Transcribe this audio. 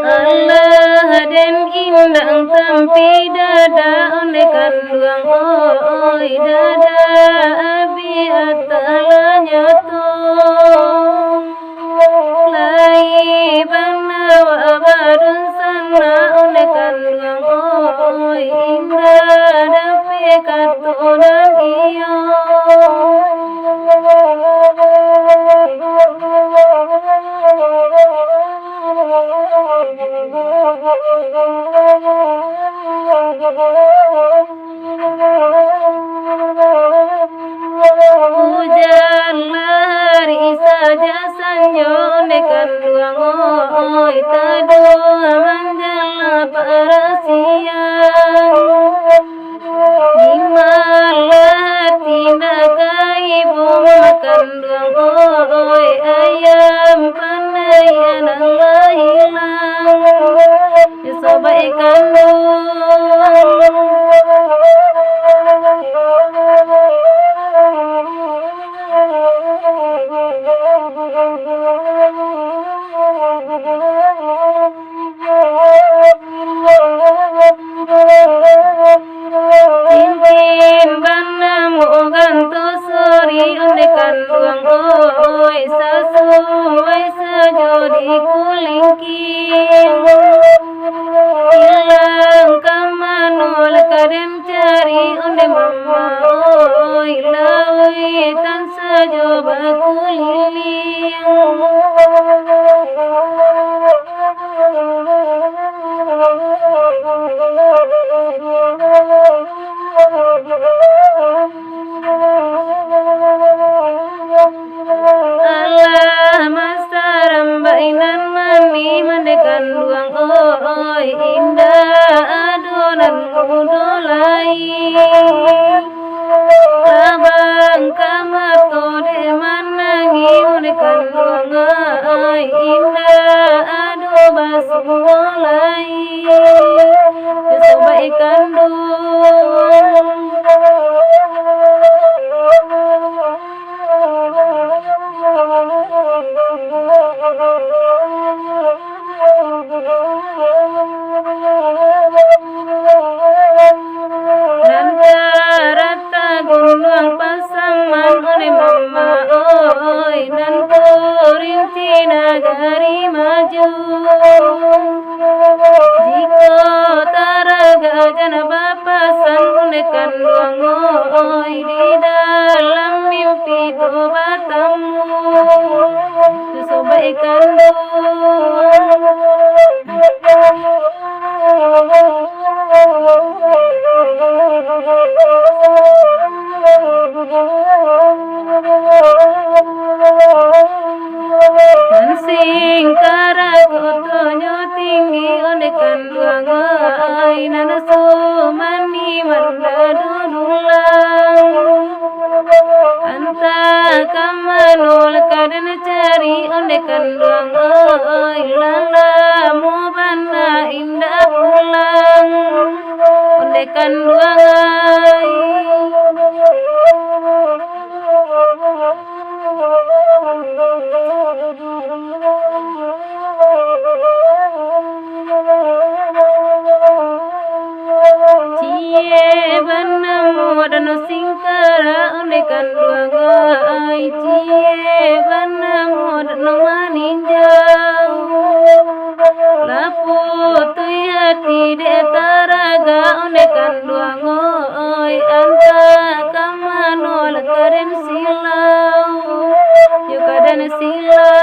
Allah den indang tampi dada onde kanduang oi dada abi atala nyoto lai bana wa badun sana onde kanduang oi indah dape katonan iyo hujan hari saja sanyo nekan duang oi tadua manjala para siang di malah tindak ibu makan duang oi ayam panayan Allah hilang soba ikan cincin banamu gantu suri onde kanduang oi sesuai sejodi kulingking hilang kamanul kadem cari onde mama oi lawi tan sajoba kuliling Allah masaram bainan mani mandekan duang oi indah adonan udolai abang kamar tode manangi mandekan duang oi indah ado basmolai kesoba ikan rata gunung pasaman oleh mama oi nan rinci nagari maju jika taraga jana bapasan unekan duang oi di dalam mimpi tu batamu soba ikan sing karagotonyo tinggi onde kanduang oi nanasu mani mandadudulang anta kamanul kaden cari onde kanduang oi lala mu bana indah pulang onde kanduang oi cie banamu dan singkara onde kanduang oi cie banamu dan maninjau lapu tui hati de taraga onde kanduang oi anta kamanol karen silau yo kadan silau